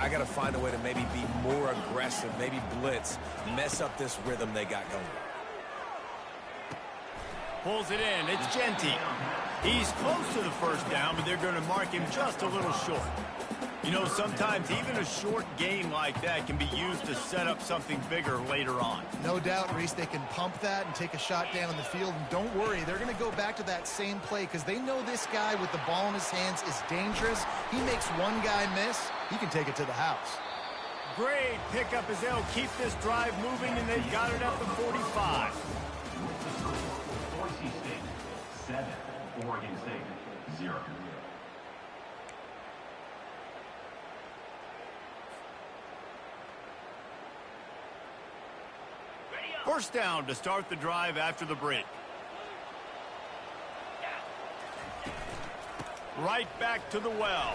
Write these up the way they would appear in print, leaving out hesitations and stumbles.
I got to find a way to maybe be more aggressive, maybe blitz, mess up this rhythm they got going. Pulls it in. It's Genti. He's close to the first down, but they're going to mark him just a little short. You know, sometimes even a short gain like that can be used to set up something bigger later on. No doubt, Reese, they can pump that and take a shot down on the field. And don't worry, they're going to go back to that same play because they know this guy with the ball in his hands is dangerous. He makes one guy miss, he can take it to the house. Great pickup as they'll keep this drive moving, and they've got it at the 45. Boise State 7, Oregon State 0. First down to start the drive after the break. Right back to the well.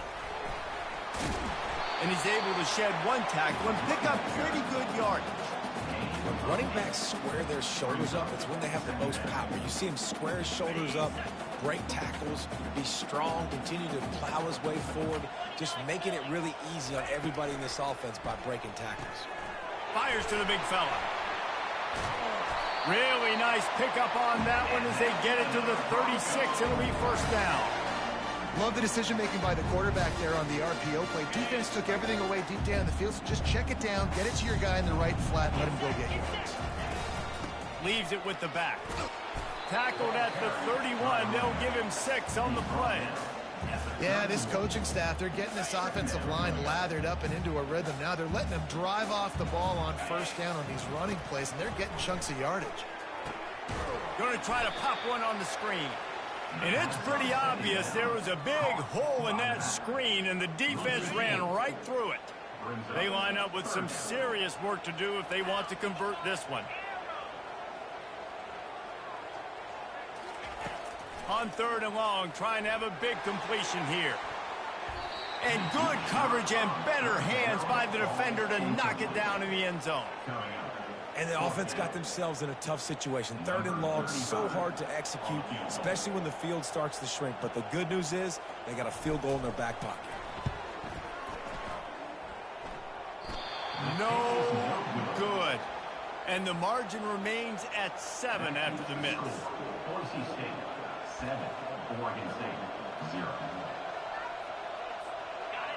And he's able to shed one tackle and pick up pretty good yardage. When running backs square their shoulders up, it's when they have the most power. You see him square his shoulders up, break tackles, be strong, continue to plow his way forward, just making it really easy on everybody in this offense by breaking tackles. Fires to the big fella. Really nice pickup on that one as they get it to the 36. It'll be first down. Love the decision-making by the quarterback there on the RPO play. Defense took everything away deep down in the field, so just check it down, get it to your guy in the right flat, and let him go get yards. Leaves it with the back. Tackled at the 31. They'll give him 6 on the play. Yeah, this coaching staff, they're getting this offensive line lathered up and into a rhythm. Now they're letting them drive off the ball on first down on these running plays, and they're getting chunks of yardage. Going to try to pop one on the screen. And it's pretty obvious there was a big hole in that screen, and the defense ran right through it. They line up with some serious work to do if they want to convert this one. On 3rd and long, trying to have a big completion here. And good coverage and better hands by the defender to knock it down in the end zone. And the offense got themselves in a tough situation. 3rd and long, so hard to execute, especially when the field starts to shrink. But the good news is they got a field goal in their back pocket. No good. And the margin remains at 7 after the miss. Boise State 7, Oregon State 0.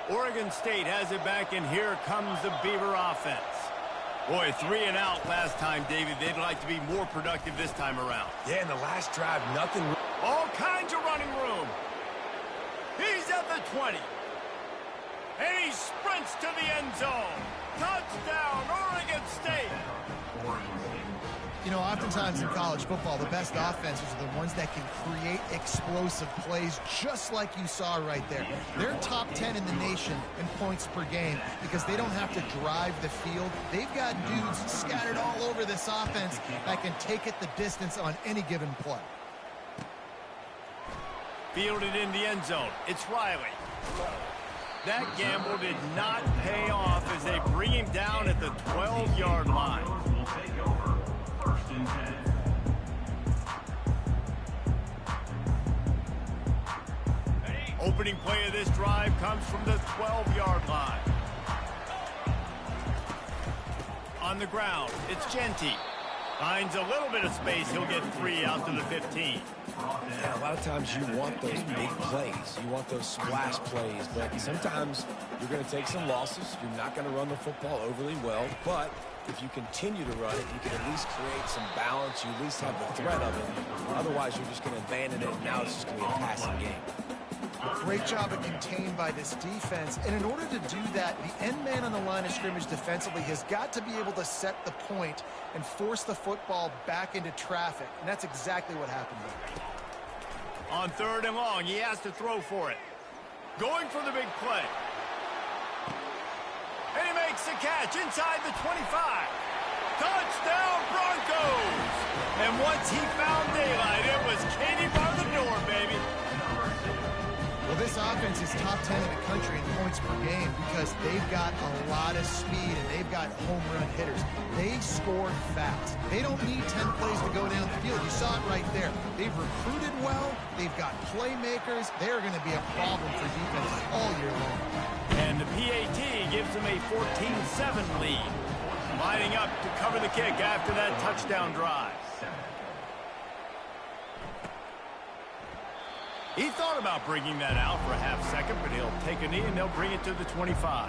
Oregon State has it back, and here comes the Beaver offense. Boy, 3 and out last time, David. They'd like to be more productive this time around. Yeah, in the last drive, nothing. All kinds of running room. He's at the 20. And he sprints to the end zone. Touchdown, Oregon State. You know, oftentimes in college football, the best offenses are the ones that can create explosive plays, just like you saw right there. They're top 10 in the nation in points per game because they don't have to drive the field. They've got dudes scattered all over this offense that can take it the distance on any given play. Fielded in the end zone. It's Riley. That gamble did not pay off as they bring him down at the 12-yard line. First and 10. Opening play of this drive comes from the 12-yard line. On the ground, it's Genti. Finds a little bit of space. He'll get 3 out to the 15. Yeah, a lot of times you want those big plays. You want those splash plays, but sometimes you're going to take some losses. You're not going to run the football overly well, but if you continue to run it, you can at least create some balance. You at least have the threat of it. Otherwise, you're just going to abandon it, and now it's just going to be a passing game. Great job of contained by this defense. And in order to do that, the end man on the line of scrimmage defensively has got to be able to set the point and force the football back into traffic. And that's exactly what happened there. On 3rd and long, he has to throw for it. Going for the big play. And he makes the catch inside the 25. Touchdown, Broncos! And once he found daylight, it was Katie bar the door, baby. Well, this offense is top 10 in the country in points per game because they've got a lot of speed and they've got home run hitters. They score fast. They don't need 10 plays to go down the field. You saw it right there. They've recruited well. They've got playmakers. They're going to be a problem for defenses all year long. And the PAT gives them a 14-7 lead. Lining up to cover the kick after that touchdown drive. He thought about bringing that out for a half second, but he'll take a knee and they'll bring it to the 25.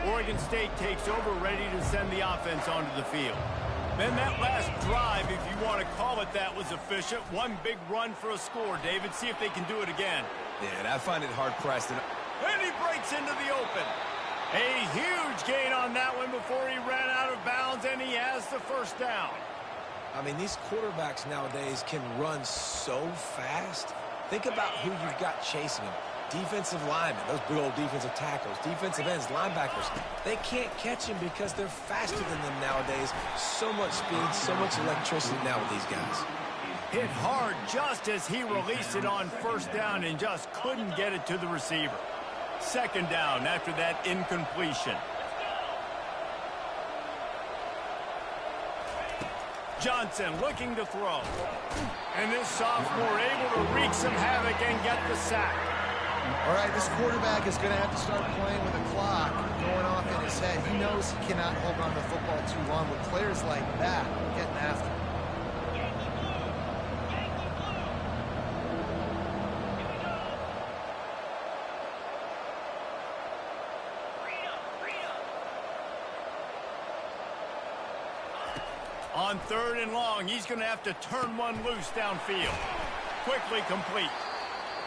Oregon State takes over, ready to send the offense onto the field. Then that last drive, if you want to call it that, was efficient. One big run for a score. David, see if they can do it again. Yeah, and I find it hard-pressed. And he breaks into the open. A huge gain on that one before he ran out of bounds, and he has the first down. I mean, these quarterbacks nowadays can run so fast. Think about who you've got chasing them. Defensive linemen, those big old defensive tackles, defensive ends, linebackers. They can't catch him because they're faster than them nowadays. So much speed, so much electricity now with these guys. Hit hard just as he released it on first down and just couldn't get it to the receiver. Second down after that incompletion. Johnson looking to throw. And this sophomore able to wreak some havoc and get the sack. All right, this quarterback is going to have to start playing with a clock going off in his head. He knows he cannot hold on to the football too long with players like that getting after him. On third and long, he's going to have to turn one loose downfield. Quickly complete.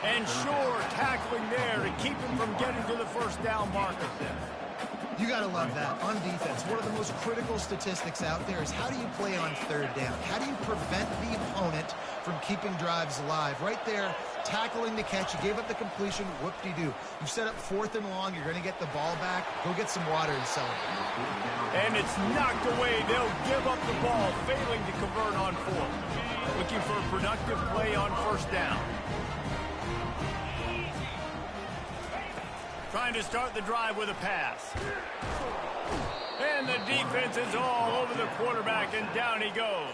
And sure, tackling there to keep him from getting to the first down marker. You got to love that. On defense, one of the most critical statistics out there is how do you play on third down? How do you prevent the opponent from keeping drives alive? Right there, tackling the catch. You gave up the completion. Whoop-de-doo. You set up fourth and long. You're going to get the ball back. Go get some water and celebrate. And it's knocked away. They'll give up the ball, failing to convert on fourth. Looking for a productive play on first down. Trying to start the drive with a pass. And the defense is all over the quarterback, and down he goes.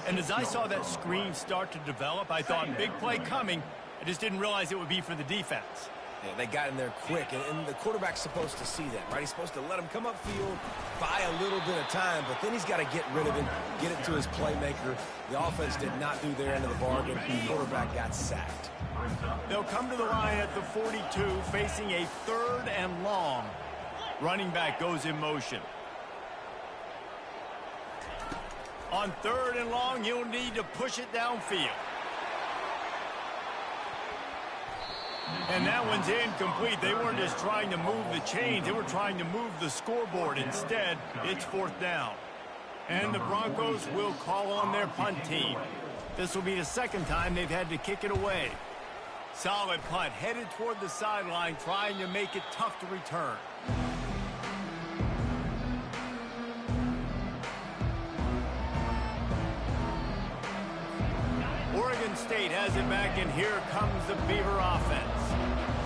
And as I saw that screen start to develop, I thought big play coming. I just didn't realize it would be for the defense. Yeah, they got in there quick, and the quarterback's supposed to see that, right? He's supposed to let him come upfield, buy a little bit of time, but then he's got to get rid of him, get it to his playmaker. The offense did not do their end of the bargain. The quarterback got sacked. They'll come to the line at the 42, facing a third and long. Running back goes in motion. On third and long, he'll need to push it downfield. And that one's incomplete. They weren't just trying to move the chains. They were trying to move the scoreboard. Instead, it's fourth down. And the Broncos will call on their punt team. This will be the second time they've had to kick it away. Solid punt, headed toward the sideline, trying to make it tough to return. Oregon State has it back, and here comes the Beaver offense.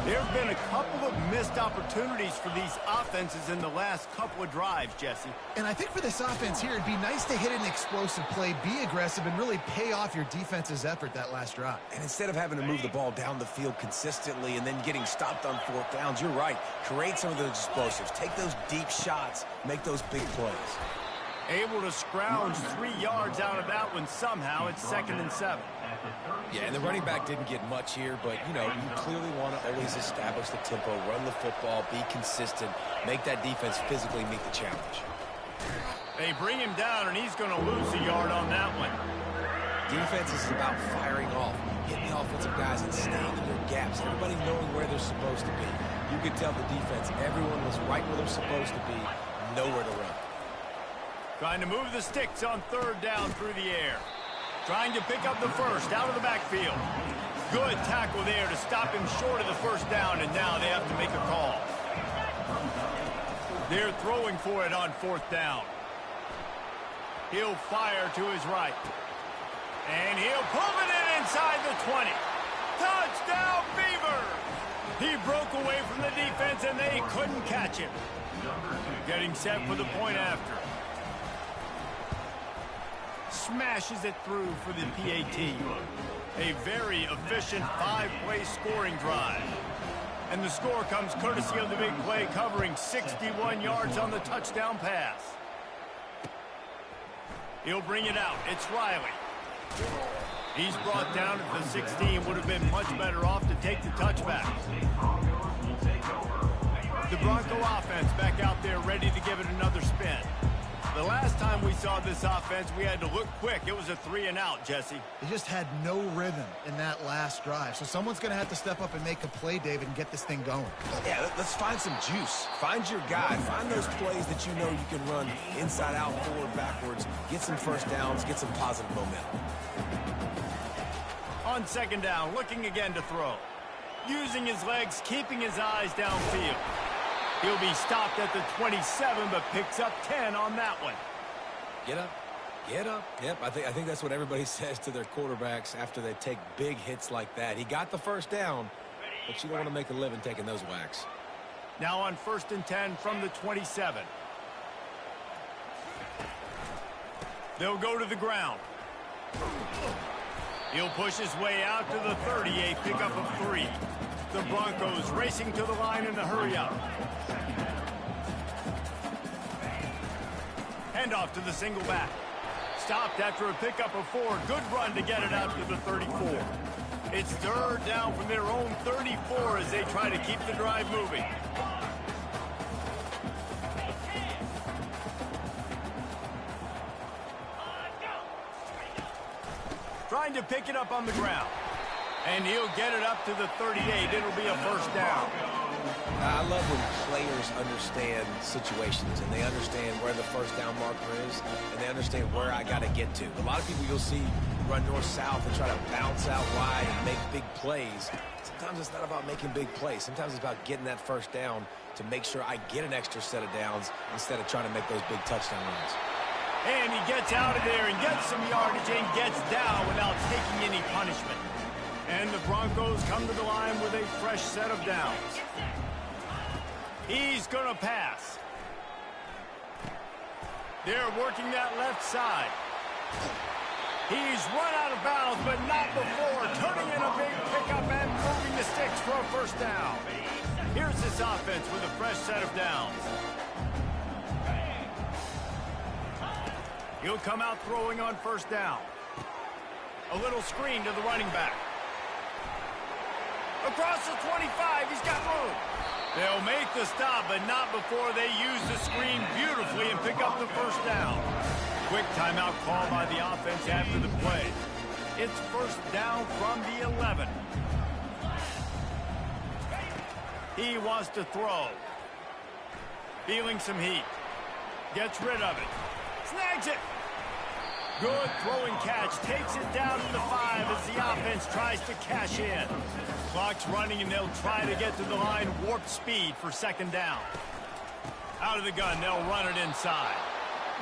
There have been a couple of missed opportunities for these offenses in the last couple of drives, Jesse. And I think for this offense here, it'd be nice to hit an explosive play, be aggressive, and really pay off your defense's effort that last drive. And instead of having to move the ball down the field consistently and then getting stopped on fourth downs, you're right. Create some of those explosives. Take those deep shots. Make those big plays. Able to scrounge 3 yards out of that one somehow. It's 2nd and 7. Yeah, and the running back didn't get much here, but, you know, you clearly want to always establish the tempo, run the football, be consistent, make that defense physically meet the challenge. They bring him down, and he's going to lose a yard on that one. Defense is about firing off, hitting the offensive guys and staying in their gaps, everybody knowing where they're supposed to be. You could tell the defense, everyone was right where they're supposed to be, nowhere to run. Trying to move the sticks on third down through the air. Trying to pick up the first out of the backfield. Good tackle there to stop him short of the first down, and now they have to make a call. They're throwing for it on fourth down. He'll fire to his right. And he'll pull it in inside the 20. Touchdown, Beavers! He broke away from the defense, and they couldn't catch him. Getting set for the point after. Smashes it through for the PAT. A very efficient 5-play scoring drive. And the score comes courtesy of the big play, covering 61 yards on the touchdown pass. He'll bring it out. It's Riley. He's brought down at the 16. Would have been much better off to take the touchback. The Bronco offense back out there ready to give it another spin. The last time we saw this offense, we had to look quick. It was a 3-and-out, Jesse. They just had no rhythm in that last drive. So someone's going to have to step up and make a play, David, and get this thing going. Yeah, let's find some juice. Find your guy. Find those plays that you know you can run inside out, forward, backwards. Get some first downs. Get some positive momentum. On second down, looking again to throw. Using his legs, keeping his eyes downfield. He'll be stopped at the 27, but picks up 10 on that one. Get up. Get up. Yep, I think that's what everybody says to their quarterbacks after they take big hits like that. He got the first down, but you don't want to make a living taking those whacks. Now on 1st and 10 from the 27. They'll go to the ground. He'll push his way out to the 38, pickup of 3. The Broncos racing to the line in a hurry-up. Handoff to the single back. Stopped after a pickup of 4. Good run to get it out to the 34. It's 3rd down from their own 34 as they try to keep the drive moving. Trying to pick it up on the ground. And he'll get it up to the 38. It'll be a first down. I love when players understand situations and they understand where the first down marker is and they understand where I got to get to. A lot of people you'll see run north-south and try to bounce out wide and make big plays. Sometimes it's not about making big plays. Sometimes it's about getting that first down to make sure I get an extra set of downs instead of trying to make those big touchdown runs. And he gets out of there and gets some yardage and gets down without taking any punishment. And the Broncos come to the line with a fresh set of downs. He's going to pass. They're working that left side. He's run out of bounds, but not before. Turning in a big pickup and moving the sticks for a first down. Here's this offense with a fresh set of downs. He'll come out throwing on first down. A little screen to the running back. Across the 25, he's got room. They'll make the stop, but not before they use the screen beautifully and pick up the first down. Quick timeout call by the offense after the play. It's first down from the 11. He wants to throw. Feeling some heat. Gets rid of it. Snags it. Good throwing catch. Takes it down to the 5 as the offense tries to cash in. Clock's running and they'll try to get to the line warp speed for second down. Out of the gun, they'll run it inside.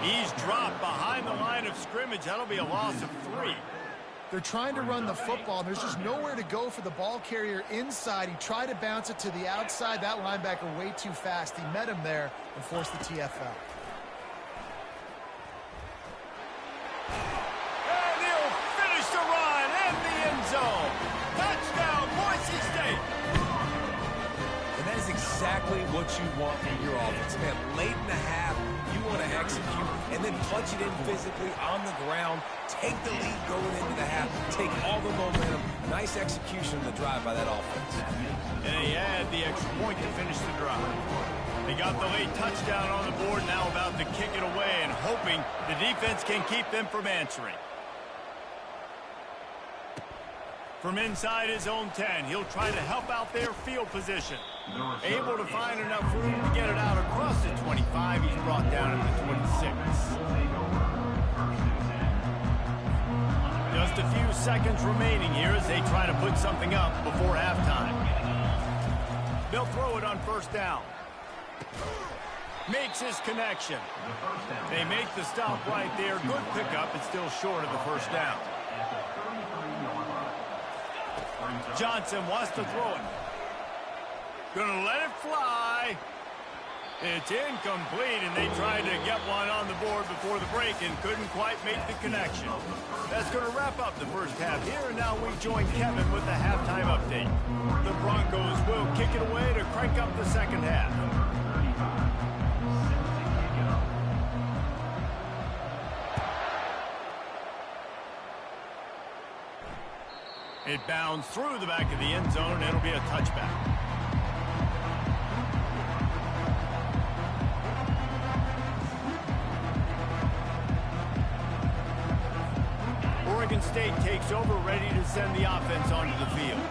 He's dropped behind the line of scrimmage. That'll be a loss of 3. They're trying to run the football, and there's just nowhere to go for the ball carrier inside. He tried to bounce it to the outside. That linebacker way too fast. He met him there and forced the TFL. And he'll finish the run in the end zone. Touchdown, Boise State. And that is exactly what you want from your offense. Man, late in the half, you want to execute and then punch it in physically on the ground. Take the lead going into the half. Take all the momentum. Nice execution of the drive by that offense. And he had the extra point to finish the drive. They got the late touchdown on the board, now about to kick it away and hoping the defense can keep them from answering. From inside his own 10, he'll try to help out their field position. Able to find enough room to get it out across the 25. He's brought down at the 26. Just a few seconds remaining here as they try to put something up before halftime. They'll throw it on first down. Makes his connection. They make the stop right there. Good pickup. It's still short of the first down. Johnson wants to throw it. Gonna let it fly. It's incomplete, and they tried to get one on the board before the break and couldn't quite make the connection. That's going to wrap up the first half here, and now we join Kevin with the halftime update. The Broncos will kick it away to crank up the second half. It bounds through the back of the end zone, and it'll be a touchback. Oregon State takes over, ready to send the offense onto the field.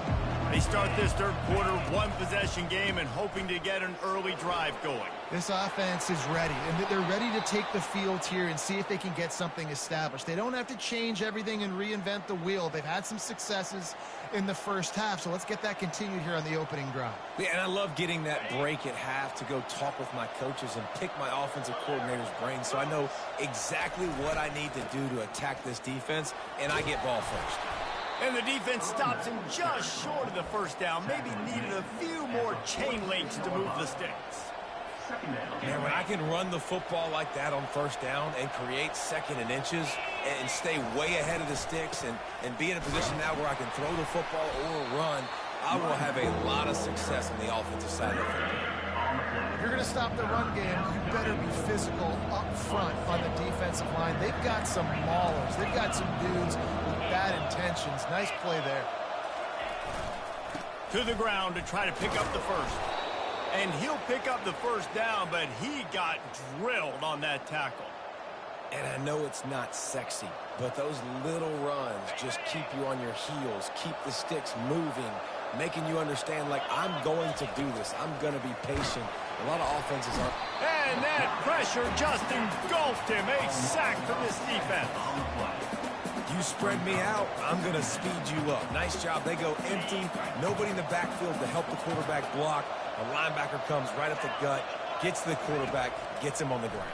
They start this third quarter, one-possession game, and hoping to get an early drive going. This offense is ready, and they're ready to take the field here and see if they can get something established. They don't have to change everything and reinvent the wheel. They've had some successes in the first half, so let's get that continued here on the opening drive. Yeah, and I love getting that break at half to go talk with my coaches and pick my offensive coordinator's brain so I know exactly what I need to do to attack this defense, and I get ball first. And the defense stops him just short of the first down. Maybe needed a few more chain links to move the sticks. Man, when I can run the football like that on first down and create second and inches and stay way ahead of the sticks and be in a position now where I can throw the football or run, I will have a lot of success on the offensive side of the football. If you're going to stop the run game, you better be physical up front on the defensive line. They've got some maulers. They've got some dudes with bad intentions. Nice play there. To the ground to try to pick up the first. And he'll pick up the first down, but he got drilled on that tackle. And I know it's not sexy, but those little runs just keep you on your heels, keep the sticks moving, making you understand, like, I'm going to do this. I'm going to be patient. A lot of offenses are. And that pressure just engulfed him. A sack for this defense. You spread me out, I'm going to speed you up. Nice job. They go empty. Nobody in the backfield to help the quarterback block. The linebacker comes right up the gut, gets to the quarterback, gets him on the ground.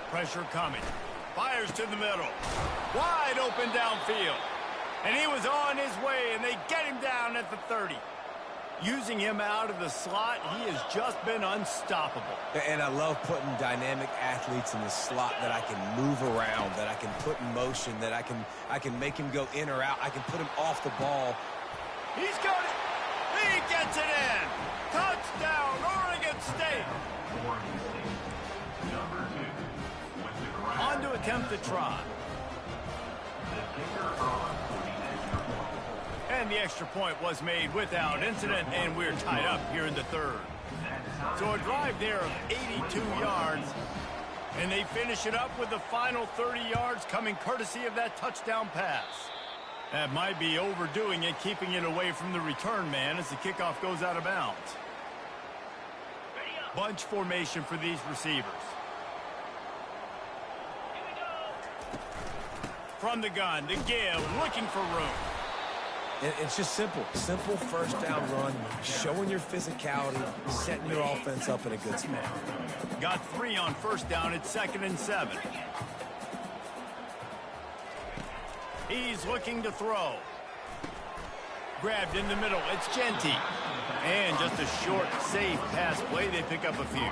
Pressure coming. Fires to the middle. Wide open downfield. And he was on his way, and they get him down at the 30. Using him out of the slot, he has just been unstoppable. And I love putting dynamic athletes in the slot that I can move around, that I can put in motion, that I can make him go in or out. I can put him off the ball. He's got it. He gets it in. Touchdown, Oregon State. Oregon State, number 2, with the grab. On to attempt the try. The kicker on for the extra point. And the extra point was made without incident, and we're tied up here in the third. So a drive there of 82 yards, and they finish it up with the final 30 yards coming courtesy of that touchdown pass. That might be overdoing it, keeping it away from the return man as the kickoff goes out of bounds. Bunch formation for these receivers. From the gun, the give, looking for room. It's just simple. Simple first down run, showing your physicality, setting your offense up in a good spot. Got 3 on first down. It's 2nd and 7. He's looking to throw. Grabbed in the middle. It's Genty. And just a short, safe pass play. They pick up a few.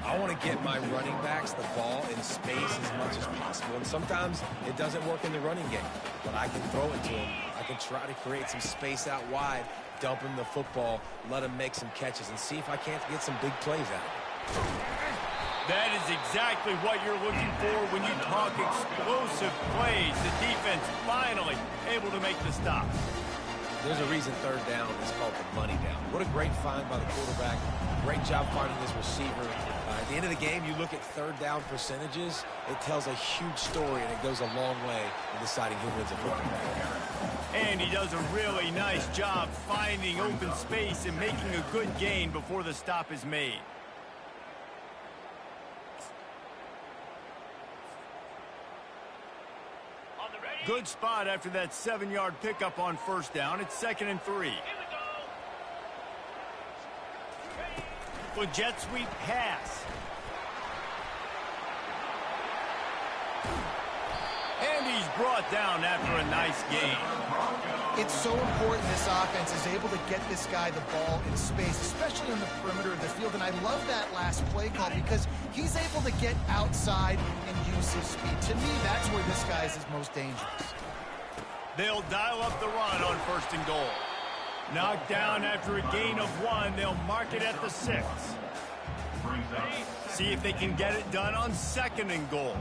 I want to get my running backs the ball in space as much as possible. And sometimes it doesn't work in the running game. But I can throw it to them. I can try to create some space out wide, dump him the football, let him make some catches, and see if I can't get some big plays out of it. That is exactly what you're looking for when you talk explosive plays. The defense finally able to make the stop. There's a reason third down is called the money down. What a great find by the quarterback. Great job finding his receiver. At the end of the game, you look at third down percentages. It tells a huge story, and it goes a long way in deciding who wins a football game. And he does a really nice job finding open space and making a good gain before the stop is made. Good spot after that 7-yard pickup on first down. It's 2nd and 3. With jet sweep pass. And he's brought down after a nice gain. It's so important this offense is able to get this guy the ball in space, especially on the perimeter of the field. And I love that last play call because he's able to get outside and use his speed. To me, that's where this guy is his most dangerous. They'll dial up the run on 1st and goal. Knocked down after a gain of 1. They'll mark it at the 6. See if they can get it done on 2nd and goal.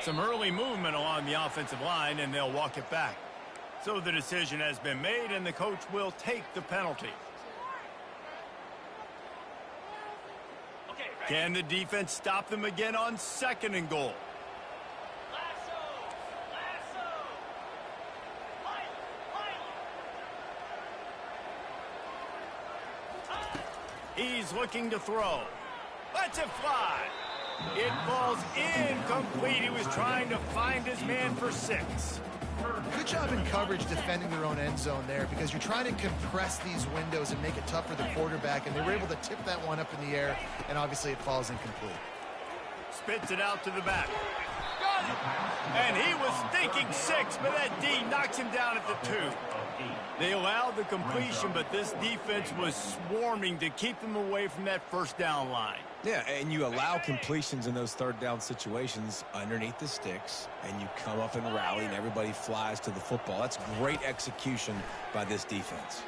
Some early movement along the offensive line, and they'll walk it back. So the decision has been made, and the coach will take the penalty. Can the defense stop them again on 2nd and goal? He's looking to throw. Lets it fly. It falls incomplete. He was trying to find his man for 6. Good job in coverage defending their own end zone there because you're trying to compress these windows and make it tough for the quarterback, and they were able to tip that one up in the air, and obviously it falls incomplete. Spits it out to the back. And he was thinking 6, but that D knocks him down at the 2. They allowed the completion, but this defense was swarming to keep them away from that 1st down line. Yeah, and you allow completions in those 3rd down situations underneath the sticks, and you come up and rally, and everybody flies to the football. That's great execution by this defense.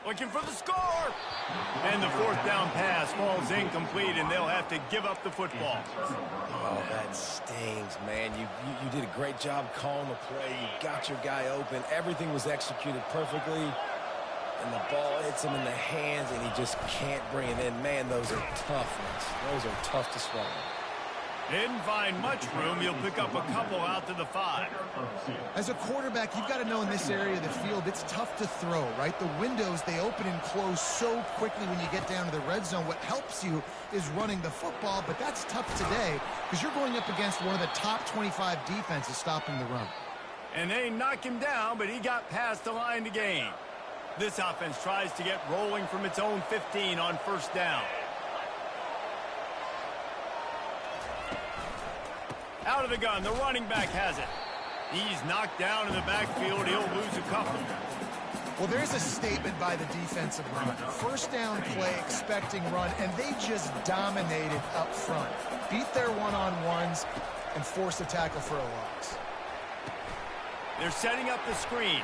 Looking for the score. And the 4th down pass falls incomplete, and they'll have to give up the football. Oh, that stings, man. You did a great job calling the play. You got your guy open. Everything was executed perfectly. And the ball hits him in the hands, and he just can't bring it in. Man, those are tough ones. Those are tough to swallow. Didn't find much room. He'll pick up a couple out to the 5. As a quarterback, you've got to know in this area of the field, it's tough to throw, right? The windows, they open and close so quickly when you get down to the red zone. What helps you is running the football, but that's tough today because you're going up against one of the top 25 defenses stopping the run. And they knock him down, but he got past the line to gain. This offense tries to get rolling from its own 15 on 1st down. Out of the gun, the running back has it. He's knocked down in the backfield. He'll lose a couple. Well, there's a statement by the defensive line. 1st down play, expecting run, and they just dominated up front. Beat their one-on-ones and forced a tackle for a loss. They're setting up the screen.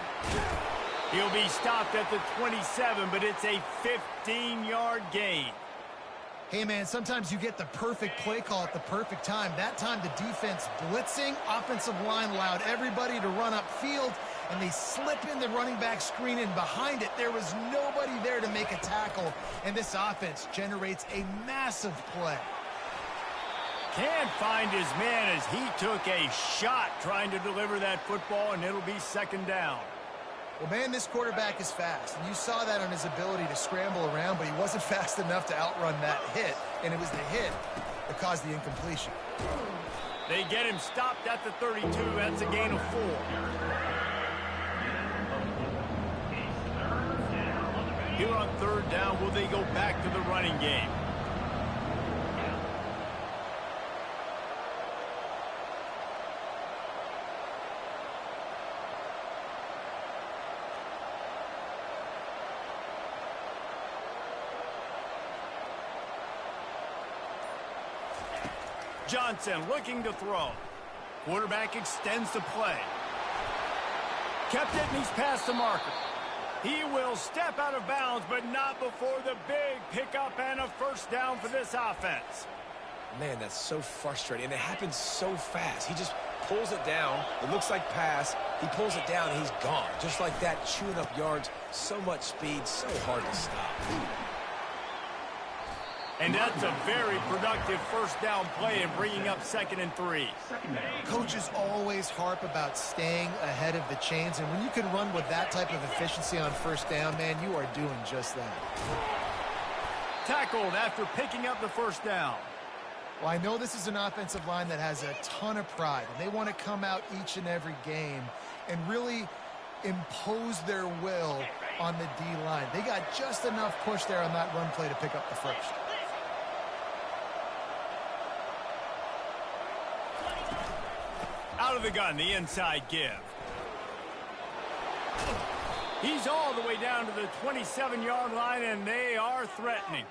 He'll be stopped at the 27, but it's a 15-yard gain. Hey, man, sometimes you get the perfect play call at the perfect time. That time the defense blitzing, offensive line allowed everybody to run upfield, and they slip in the running back screen, and behind it there was nobody there to make a tackle, and this offense generates a massive play. Can't find his man as he took a shot trying to deliver that football, and it'll be 2nd down. Well, man, this quarterback is fast, and you saw that on his ability to scramble around, but he wasn't fast enough to outrun that hit, and it was the hit that caused the incompletion. They get him stopped at the 32. That's a gain of 4. Here on 3rd down, will they go back to the running game? Johnson looking to throw. Quarterback extends the play. Kept it, and he's past the marker. He will step out of bounds, but not before the big pickup and a 1st down for this offense. Man, that's so frustrating, and it happens so fast. He just pulls it down. It looks like pass. He pulls it down, and he's gone. Just like that, chewing up yards. So much speed, so hard to stop. And that's a very productive 1st down play and bringing up 2nd and 3. Coaches always harp about staying ahead of the chains, and when you can run with that type of efficiency on 1st down, man, you are doing just that. Tackled after picking up the 1st down. Well, I know this is an offensive line that has a ton of pride, and they want to come out each and every game and really impose their will on the D-line. They got just enough push there on that run play to pick up the 1st. Out of the gun, the inside give. He's all the way down to the 27-yard line, and they are threatening.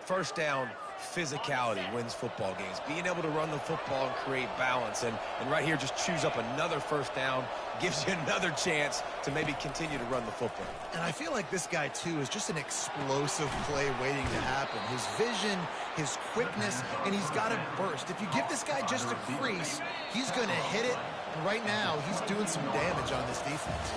First down, physicality wins football games. Being able to run the football and create balance. And right here, just choose up another first down, gives you another chance to maybe continue to run the football. And I feel like this guy, too, is just an explosive play waiting to happen. His vision, his quickness, and he's got a burst. If you give this guy just a crease, he's going to hit it. And right now, he's doing some damage on this defense.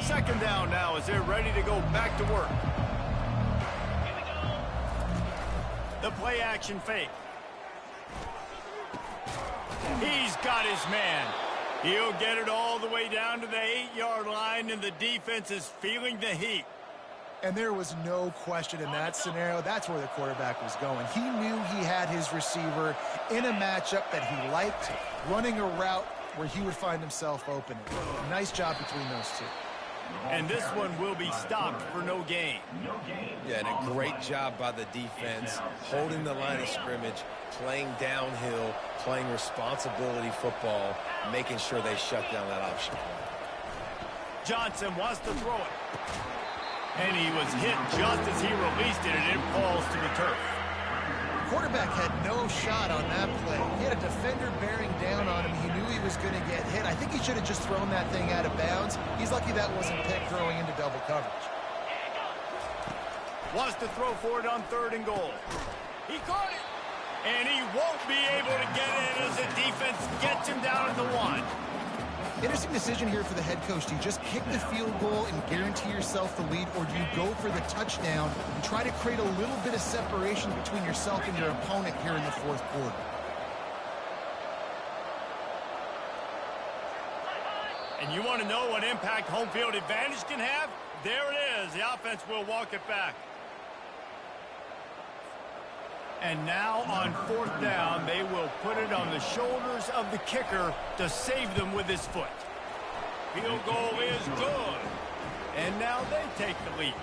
Second down now as they're ready to go back to work. The play action fake. He's got his man. He'll get it all the way down to the 8-yard line, and the defense is feeling the heat. And there was no question in that scenario. That's where the quarterback was going. He knew he had his receiver in a matchup that he liked, running a route where he would find himself open. Nice job between those two. And this one will be stopped for no gain. Yeah, and a great job by the defense, holding the line of scrimmage, playing downhill, playing responsibility football, making sure they shut down that option. Johnson wants to throw it. And he was hit just as he released it, and it falls to the turf. Quarterback had no shot on that play. He had a defender bearing down on him. He knew he was going to get hit. I think he should have just thrown that thing out of bounds. He's lucky that wasn't picked throwing into double coverage. Wants to throw for it on 3rd and goal. He caught it. And he won't be able to get it as the defense gets him down at the 1. Interesting decision here for the head coach. Do you just kick the field goal and guarantee yourself the lead, or do you go for the touchdown and try to create a little bit of separation between yourself and your opponent here in the 4th quarter? And you want to know what impact home field advantage can have? There it is. The offense will walk it back. And now on 4th down, they will put it on the shoulders of the kicker to save them with his foot. Field goal is good. And now they take the lead.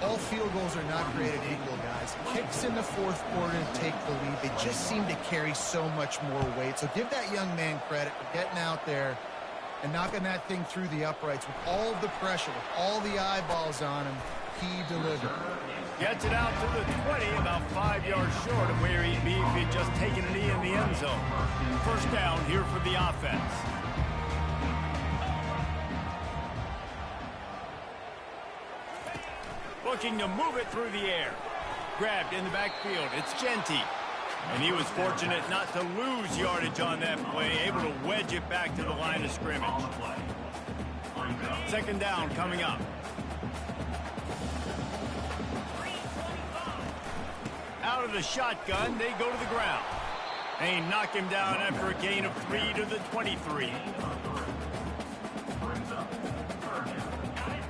All field goals are not created equal, guys. Kicks in the 4th quarter to take the lead. They just seem to carry so much more weight. So give that young man credit for getting out there and knocking that thing through the uprights with all of the pressure, with all the eyeballs on him. He delivered. Gets it out to the 20, about 5 yards short of where he'd be if he'd just taken a knee in the end zone. First down here for the offense. Looking to move it through the air. Grabbed in the backfield. It's Genty. And he was fortunate not to lose yardage on that play, able to wedge it back to the line of scrimmage. Second down coming up. Out of the shotgun, they go to the ground. They knock him down after a gain of 3 to the 23.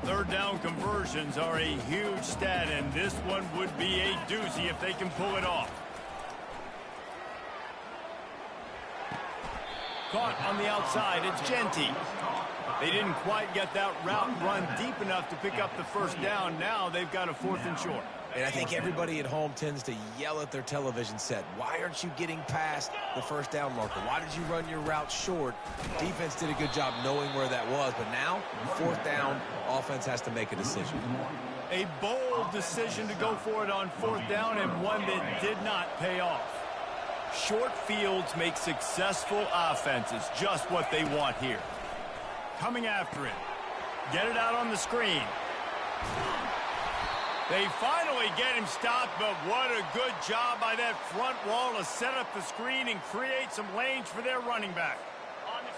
Third down conversions are a huge stat, and this one would be a doozy if they can pull it off. Caught on the outside, it's Genty. They didn't quite get that route run deep enough to pick up the first down. Now they've got a 4th and short. And I think everybody at home tends to yell at their television set. Why aren't you getting past the first down marker? Why did you run your route short? Defense did a good job knowing where that was, but now, 4th down, offense has to make a decision. A bold decision to go for it on 4th down, and one that did not pay off. Short fields make successful offenses just what they want here. Coming after it. Get it out on the screen. They finally get him stopped, but what a good job by that front wall to set up the screen and create some lanes for their running back.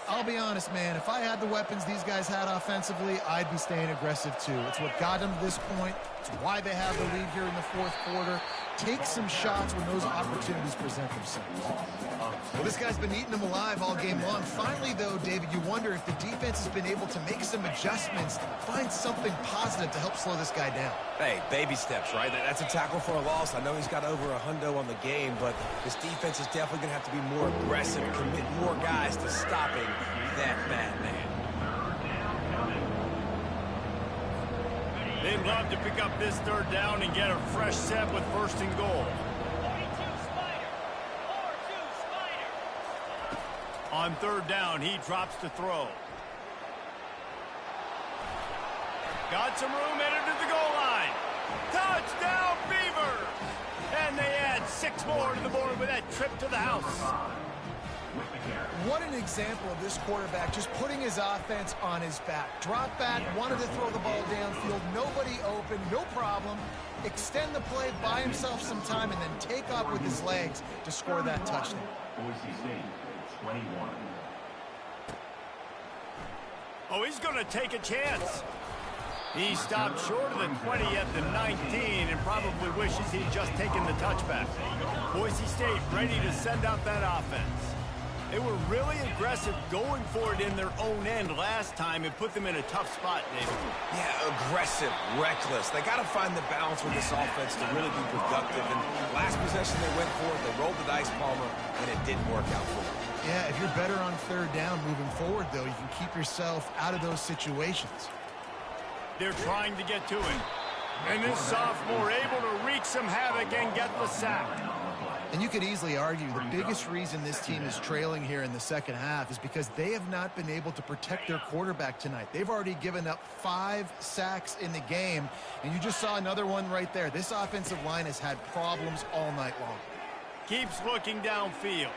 I'll be honest, man. If I had the weapons these guys had offensively, I'd be staying aggressive too. It's what got them to this point. It's why they have the lead here in the 4th quarter. Take some shots when those opportunities present themselves. Well, this guy's been eating them alive all game long. Finally, though, David, you wonder if the defense has been able to make some adjustments, find something positive to help slow this guy down. Hey, baby steps, right? That's a tackle for a loss. I know he's got over a hundo on the game, but this defense is definitely going to have to be more aggressive, commit more guys to stopping that bad man. They'd love to pick up this third down and get a fresh set with first and goal. On third down, he drops to throw. Got some room, headed to the goal line. Touchdown, Beavers! And they add 6 more to the board with that trip to the house. What an example of this quarterback just putting his offense on his back. Drop back, wanted to throw the ball downfield, nobody open, no problem. Extend the play, buy himself some time, and then take off with his legs to score that touchdown. Boise State, 21. Oh, he's going to take a chance. He stopped short of the 20 at the 19 and probably wishes he'd just taken the touchback. Boise State ready to send out that offense. They were really aggressive going for it in their own end last time and put them in a tough spot, David. Yeah, aggressive, reckless. They got to find the balance with this offense to really be productive. And last possession they went for it, they rolled the dice, Palmer, and it didn't work out for them. Yeah, if you're better on third down moving forward, though, you can keep yourself out of those situations. They're trying to get to him. And this sophomore able to wreak some havoc and get the sack. And you could easily argue the biggest reason this team is trailing here in the second half is because they have not been able to protect their quarterback tonight. They've already given up 5 sacks in the game, and you just saw another one right there. This offensive line has had problems all night long. Keeps looking downfield.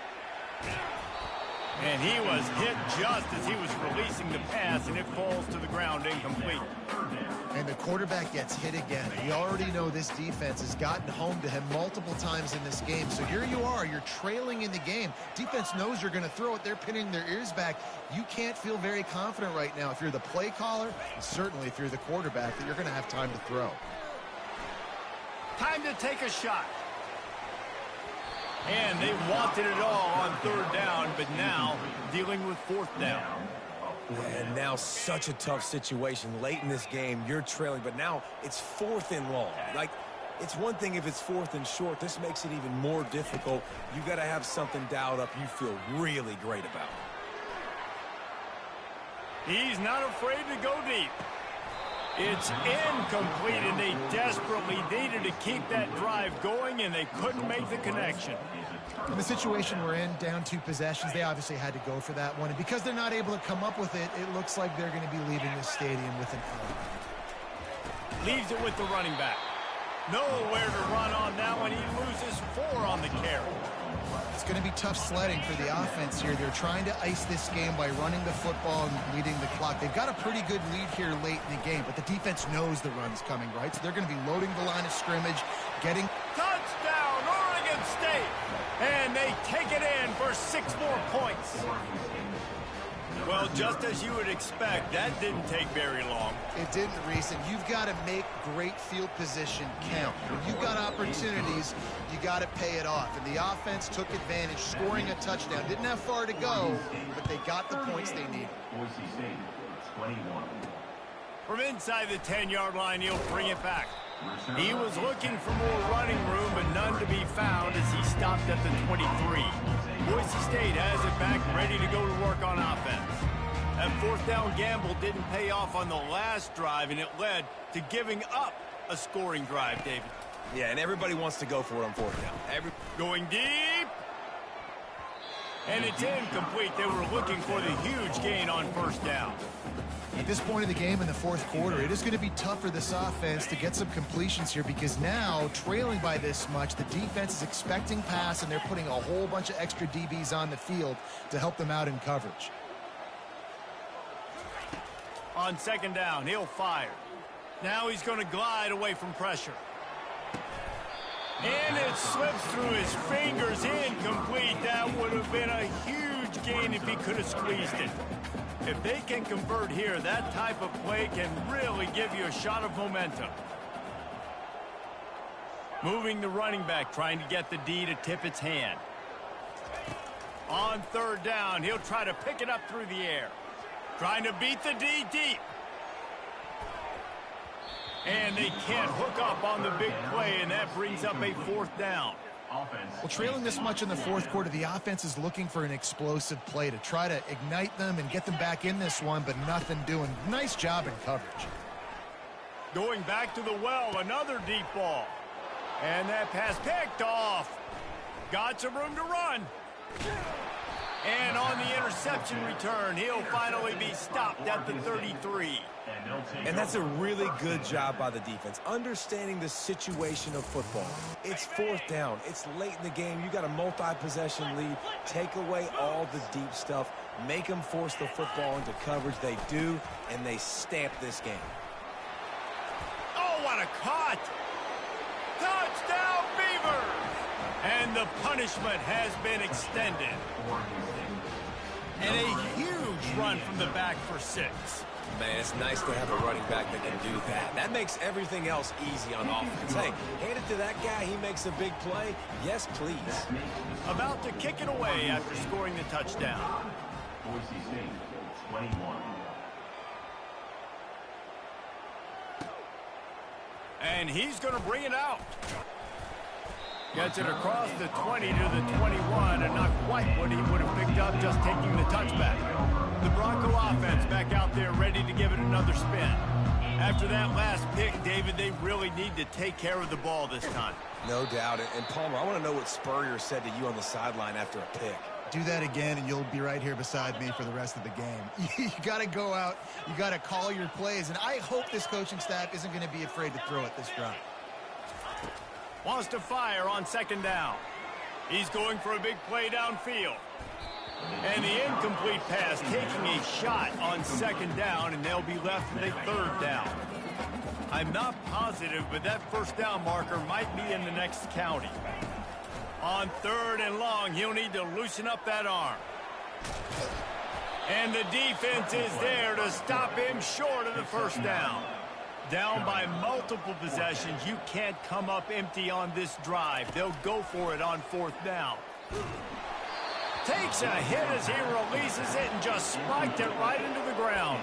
And he was hit just as he was releasing the pass, and it falls to the ground incomplete. And the quarterback gets hit again. We already know this defense has gotten home to him multiple times in this game. So here you are, you're trailing in the game. Defense knows you're going to throw it. They're pinning their ears back. You can't feel very confident right now if you're the play caller, and certainly if you're the quarterback, that you're going to have time to throw. Time to take a shot. And they wanted it all on third down, but now dealing with fourth down. And now such a tough situation late in this game. You're trailing, but now it's 4th and long. Like, it's one thing if it's 4th and short. This makes it even more difficult. You got to have something dialed up you feel really great about. He's not afraid to go deep. It's incomplete, and they desperately needed to keep that drive going, and they couldn't make the connection. In the situation we're in, down 2 possessions, they obviously had to go for that one. And because they're not able to come up with it, it looks like they're going to be leaving this stadium with an L. Leaves it with the running back. Nowhere to run on that one. He loses 4 on the carry. It's going to be tough sledding for the offense here. They're trying to ice this game by running the football and leading the clock. They've got a pretty good lead here late in the game, but the defense knows the run's coming, right? So they're going to be loading the line of scrimmage, getting... Touchdown, Oregon State! And they take it in for 6 more points. Well, just as you would expect, that didn't take very long. It didn't, Reese, and you've got to make great field position count. When you've got opportunities, you got to pay it off. And the offense took advantage, scoring a touchdown. Didn't have far to go, but they got the points they needed. Boise State, 21. From inside the 10-yard line, he'll bring it back. He was looking for more running room, but none to be found as he stopped at the 23. Boise State has it back, ready to go to work on offense. That 4th down gamble didn't pay off on the last drive, and it led to giving up a scoring drive, David. Yeah, and everybody wants to go for it on 4th down. Going deep. And it's incomplete. They were looking for the huge gain on 1st down. At this point of the game in the 4th quarter, it is going to be tough for this offense to get some completions here because now, trailing by this much, the defense is expecting pass, and they're putting a whole bunch of extra DBs on the field to help them out in coverage. On 2nd down, he'll fire. Now he's going to glide away from pressure. And it slips through his fingers, incomplete. That would have been a huge gain if he could have squeezed it. If they can convert here, that type of play can really give you a shot of momentum. Moving the running back, trying to get the D to tip its hand. On 3rd down, he'll try to pick it up through the air. Trying to beat the D deep. And they can't hook up on the big play, and that brings up a 4th down. Well, trailing this much in the 4th quarter, the offense is looking for an explosive play to try to ignite them and get them back in this one, but nothing doing. Nice job in coverage. Going back to the well, another deep ball. And that pass picked off. Got some room to run. And on the interception return, he'll finally be stopped at the 33. And that's a really good job by the defense, understanding the situation of football. It's fourth down. It's late in the game. You got a multi-possession lead. Take away all the deep stuff. Make them force the football into coverage. They do, and they stamp this game. Oh, what a cut! Touchdown, Beavers! And the punishment has been extended. And a huge run from the back for 6. Man, it's nice to have a running back that can do that. That makes everything else easy on offense. Hey, hand it to that guy. He makes a big play. Yes, please. About to kick it away after scoring the touchdown. Boise State, 21. And he's going to bring it out. Gets it across the 20 to the 21, and not quite what he would have picked up just taking the touchback. The Bronco offense back out there ready to give it another spin. After that last pick, David, they really need to take care of the ball this time. No doubt. And Palmer, I want to know what Spurrier said to you on the sideline after a pick. Do that again, and you'll be right here beside me for the rest of the game. You got to go out. You got to call your plays, and I hope this coaching staff isn't going to be afraid to throw it this drive. Wants to fire on second down. He's going for a big play downfield. And the incomplete pass taking a shot on second down, and they'll be left with a third down. I'm not positive, but that first down marker might be in the next county. On third and long, he'll need to loosen up that arm. And the defense is there to stop him short of the first down. Down by multiple possessions, you can't come up empty on this drive. They'll go for it on fourth down. Takes a hit as he releases it and just spiked it right into the ground.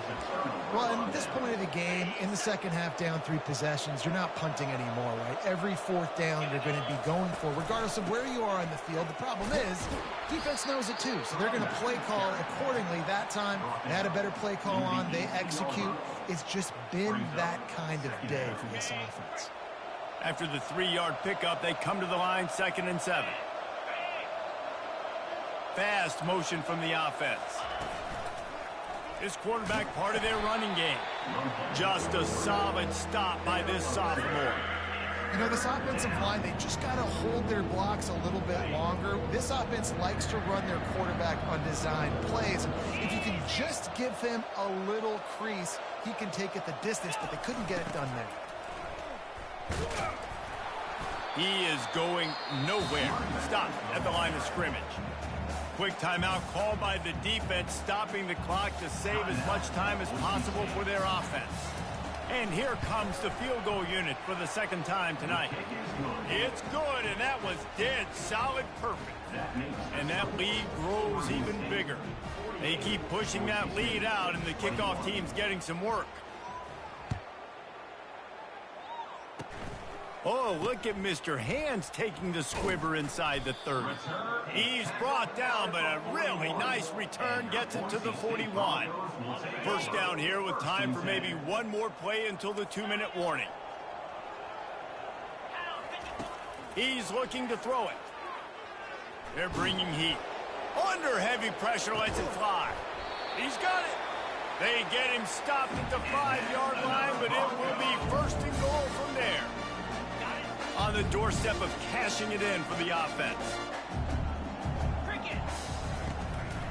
Well, at this point of the game, in the second half, down 3 possessions, you're not punting anymore, right? Every fourth down you're going to be going for, regardless of where you are on the field. The problem is, defense knows it too, so they're going to play call accordingly. That time, they had a better play call on. They execute. It's just been that kind of day for this offense. After the 3-yard pickup, they come to the line, 2nd and 7. Fast motion from the offense. This quarterback part of their running game. Just a solid stop by this sophomore. You know, this offensive line, they just got to hold their blocks a little bit longer. This offense likes to run their quarterback on design plays. If you can just give him a little crease, he can take it the distance, but they couldn't get it done there. He is going nowhere. Stop at the line of scrimmage. Quick timeout called by the defense, stopping the clock to save as much time as possible for their offense. And here comes the field goal unit for the second time tonight. It's good, and that was dead solid perfect. And that lead grows even bigger. They keep pushing that lead out, and the kickoff team's getting some work. Oh, look at Mr. Hands taking the squibber inside the 30. He's brought down, but a really nice return gets it to the 41. First down here with time for maybe one more play until the 2-minute warning. He's looking to throw it. They're bringing heat. Under heavy pressure, lets it fly. He's got it. They get him stopped at the 5-yard line, but it will be first and goal from there. On the doorstep of cashing it in for the offense.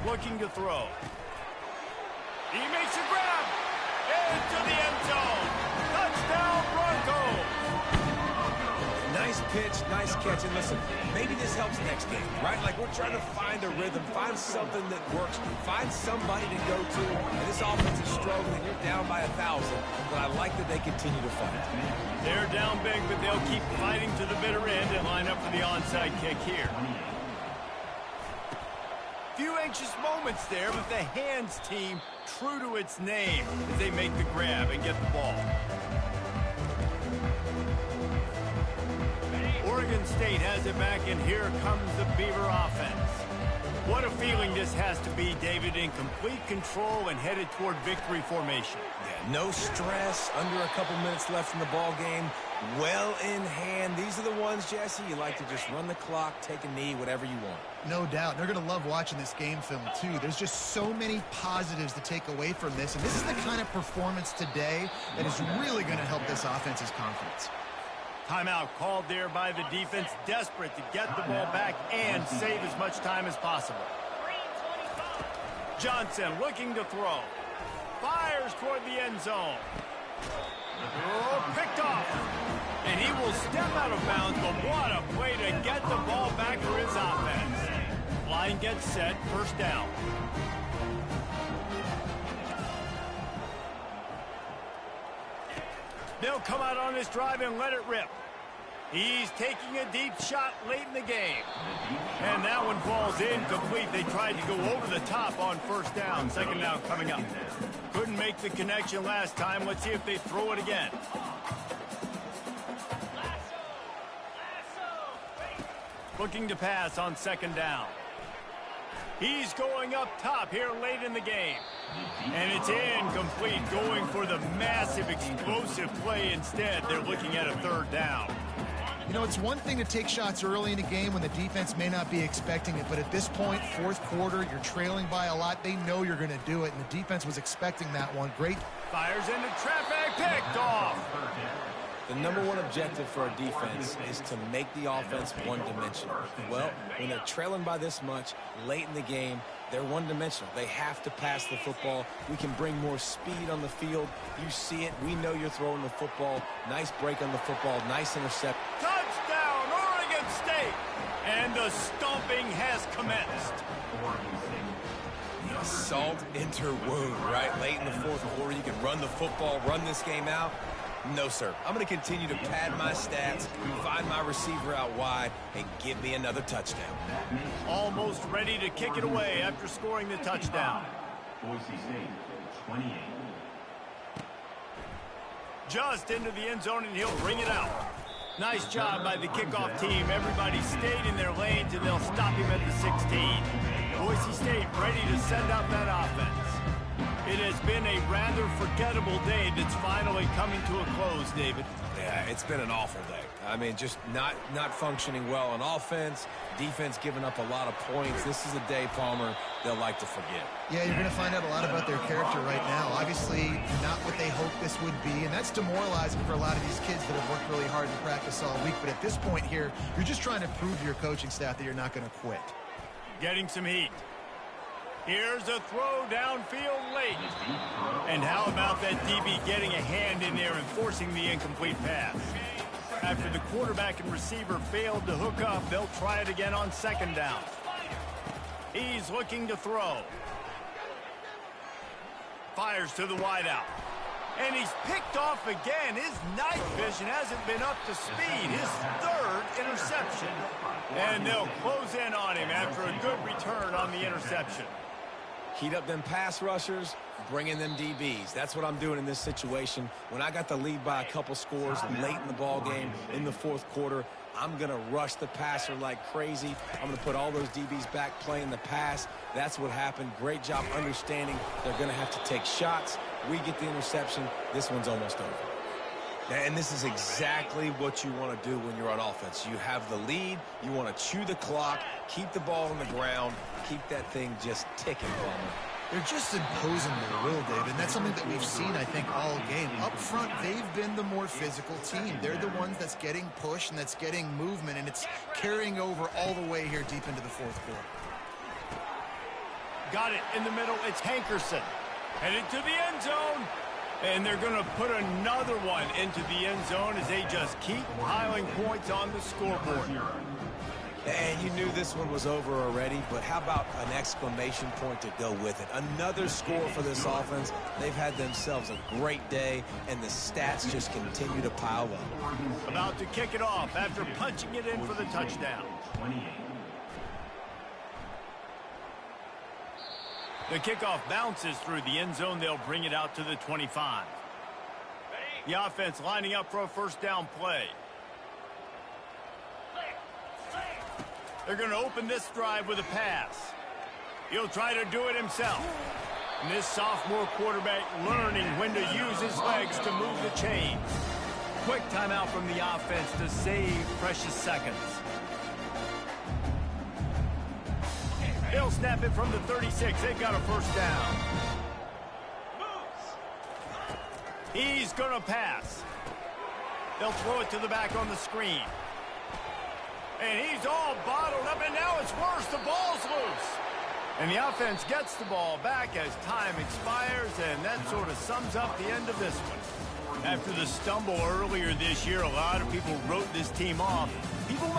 Looking to throw. He makes a grab. Into the end zone. Touchdown, Broncos. Nice pitch, nice catch. And listen, maybe this helps next game, right? Like we're trying to find a rhythm, find something that works, find somebody to go to. And this offense is struggling. You're down by 1,000, but I like that they continue to fight. They're down big, but they'll keep fighting to the bitter end and line up for the onside kick here. Few anxious moments there, but the Hands team true to its name as they make the grab and get the ball. Oregon State has it back, and here comes the Beaver offense. What a feeling this has to be, David, in complete control and headed toward victory formation. Yeah, no stress, under a couple minutes left in the ball game, well in hand. These are the ones, Jesse, you like to just run the clock, take a knee, whatever you want. No doubt. They're going to love watching this game film, too. There's just so many positives to take away from this, and this is the kind of performance today that is really going to help this offense's confidence. Timeout called there by the defense, desperate to get the ball back and save as much time as possible. Johnson looking to throw. Fires toward the end zone. Oh, picked off. And he will step out of bounds, but what a play to get the ball back for his offense. Line gets set, first down. They'll come out on this drive and let it rip. He's taking a deep shot late in the game. And that one falls incomplete. They tried to go over the top on first down. Second down coming up. Couldn't make the connection last time. Let's see if they throw it again. Looking to pass on second down. He's going up top here late in the game. And it's incomplete, going for the massive explosive play instead. They're looking at a third down. You know, it's one thing to take shots early in a game when the defense may not be expecting it, but at this point, fourth quarter, you're trailing by a lot. They know you're going to do it, and the defense was expecting that one. Great. Fires into traffic, picked off. The number one objective for a defense is to make the offense one-dimensional. Well, when they're trailing by this much late in the game, they're one-dimensional. They have to pass the football. We can bring more speed on the field. You see it. We know you're throwing the football. Nice break on the football. Nice intercept. Touchdown, Oregon State. And the stomping has commenced. The assault interwound, right? Late in the fourth quarter, you can run the football, run this game out. No, sir. I'm going to continue to pad my stats, find my receiver out wide, and give me another touchdown. Almost ready to kick it away after scoring the touchdown. Boise State, 28. Just into the end zone, and he'll bring it out. Nice job by the kickoff team. Everybody stayed in their lanes, and they'll stop him at the 16. Boise State ready to send out that offense. It has been a rather forgettable day that's finally coming to a close, David. Yeah, it's been an awful day. I mean, just not functioning well on offense, defense giving up a lot of points. This is a day, Palmer, they'll like to forget. Yeah, you're going to find out a lot about their character right now. Obviously, not what they hoped this would be, and that's demoralizing for a lot of these kids that have worked really hard in practice all week. But at this point here, you're just trying to prove to your coaching staff that you're not going to quit. Getting some heat. Here's a throw downfield late. And how about that DB getting a hand in there and forcing the incomplete pass? After the quarterback and receiver failed to hook up, they'll try it again on second down. He's looking to throw. Fires to the wideout. And he's picked off again. His night vision hasn't been up to speed. His third interception. And they'll close in on him after a good return on the interception. Heat up them pass rushers, bring in them DBs. That's what I'm doing in this situation. When I got the lead by a couple scores late in the ball game in the fourth quarter, I'm going to rush the passer like crazy. I'm going to put all those DBs back playing the pass. That's what happened. Great job understanding they're going to have to take shots. We get the interception. This one's almost over. And this is exactly what you want to do when you're on offense. You have the lead. You want to chew the clock, keep the ball on the ground, keep that thing just ticking, Palmer. They're just imposing their will, David, and that's something that we've seen, I think, all game. Up front, they've been the more physical team. They're the ones that's getting pushed and that's getting movement, and it's carrying over all the way here deep into the fourth quarter. Got it in the middle. It's Hankerson. Headed to the end zone. And they're going to put another one into the end zone as they just keep piling points on the scoreboard. And you knew this one was over already, but how about an exclamation point to go with it? Another score for this offense. They've had themselves a great day, and the stats just continue to pile up. About to kick it off after punching it in for the touchdown. 28. The kickoff bounces through the end zone. They'll bring it out to the 25. The offense lining up for a first down play. They're going to open this drive with a pass. He'll try to do it himself. And this sophomore quarterback learning when to use his legs to move the chains. Quick timeout from the offense to save precious seconds. They'll snap it from the 36. They've got a first down. He's going to pass. They'll throw it to the back on the screen. And he's all bottled up, and now it's worse. The ball's loose. And the offense gets the ball back as time expires, and that sort of sums up the end of this one. After the stumble earlier this year, a lot of people wrote this team off. People